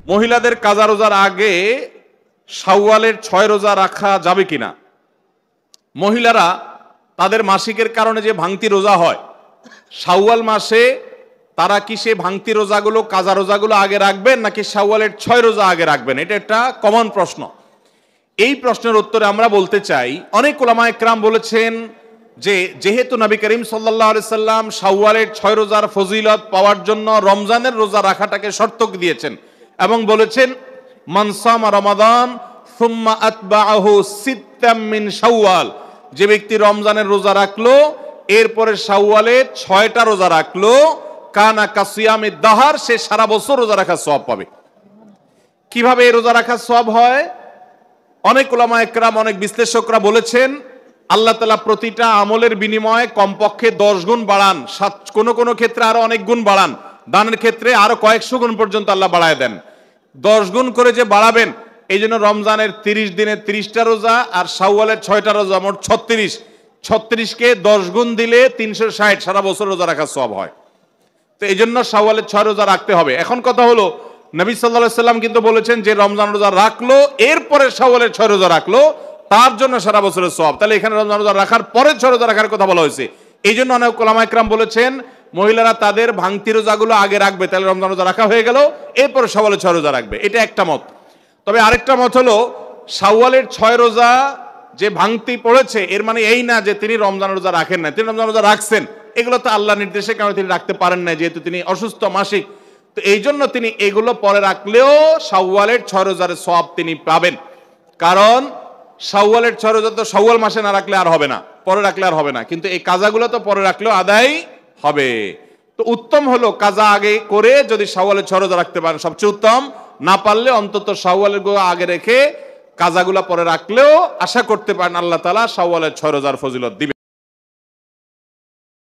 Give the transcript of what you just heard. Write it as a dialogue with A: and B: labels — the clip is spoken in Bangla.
A: মহিলাদের কাজা রোজার আগে শাওয়ালের 6 রোজা রাখা যাবে কিনা? মহিলারা তাদের মাসিকের কারণে যে ভাঙতি রোজা হয়, শাওয়াল মাসে তারা কি সে ভাঙতি রোজাগুলো, কাজা রোজাগুলো আগে রাখবেন নাকি শাওয়ালের 6 রোজা আগে রাখবেন? এটা একটা কমন প্রশ্ন। এই প্রশ্নের উত্তরে আমরা বলতে চাই, অনেক উলামায়ে কেরাম বলেছেন যে যেহেতু নবী করিম সাল্লাল্লাহু আলাইহি সাল্লাম শাওয়ালের 6 রোজার ফজিলত পাওয়ার জন্য রমজানের রোজা রাখাটাকে শর্ত দিয়েছেন এবং বলেছেন মান সামা রমাদান সুম্মা আতবাআহু সিত্তাম মিন শাওয়াল, যে ব্যক্তি রমজানের রোজা রাখলো এরপরে শাওয়ালের 6টা রোজা রাখলো, কানা কাসিয়ামিদ দাহার, সে সারা বছর রোজা রাখার সওয়াব পাবে। কিভাবে এই রোজা রাখার সওয়াব হয়? অনেক উলামায়ে কেরাম, অনেক বিশ্লেষকরা বলেছেন আল্লাহ তাআলা প্রতিটা আমলের বিনিময়ে কমপক্ষে 10 গুণ বাড়ান, কোনো কোনো ক্ষেত্রে আরো অনেক গুণ বাড়ান, দানের ক্ষেত্রে আরো কয়েকশো গুণ পর্যন্ত আল্লাহ বাড়ায় দেন। 10 গুণ করে যে বাড়াবেন, এই জন্য রমজানের 30 দিনে 30টা রোজা আর শাওয়ালের 6টা রোজা, মোট 36কে 10 গুণ দিলে 360, সারা বছর রোজা রাখার সওয়াব হয়। তো এই জন্য শাওয়ালের 6 রোজা রাখতে হবে। এখন কথা হলো, নবী সাল্লাল্লাহু আলাইহি সাল্লাম কিন্তু বলেছেন যে রমজান রোজা রাখলো এরপরে শাওয়ালের 6 রোজা রাখলো, তার জন্য সারা বছরের সওয়াব। তাহলে এখানে রমজান রোজা রাখার পরে 6 রোজা রাখার কথা বলা হয়েছে। এই জন্য অনেক উলামায়ে কেরাম বলেছেন মহিলারা তাদের ভাঙতি রোজাগুলো আগে রাখবে, তাহলে রমজান রোজা রাখা হয়ে গেল, এরপরে শাওয়ালের 6 রোজা রাখবে। এটা একটা মত। তবে আরেকটা মত হলো শাওয়ালের 6 রোজা যে ভাঙতি পড়েছে এর মানে এই না যে তিনি রমজান রোজা রাখেন না, তিনি রমজান রোজা রাখছেন। এগুলো তো আল্লাহর নির্দেশে, কারণ তিনি রাখতে পারেন না যেহেতু তিনি অসুস্থ মাসিক। তো এই জন্য তিনি এগুলো পরে রাখলেও শাওয়ালের 6 রোজার সওয়াব তিনি পাবেন। কারণ শাওয়ালের 6 রোজা তো শাওয়াল মাসে না রাখলে আর হবে না, পরে রাখলে আর হবে না, কিন্তু এই কাজাগুলো তো পরে রাখলেও আদায় হবে। তো উত্তম হলো কাজা আগে করে যদি শাওয়ালের 6 রোজা রাখতে পারেন সবচেয়ে উত্তম, না পারলে অন্তত শাওয়ালের গুলো আগে রেখে কাজাগুলা পরে রাখলেও আশা করতে পারেন আল্লাহ তাআলা শাওয়ালের 6 রোজার ফজিলত দিবেন।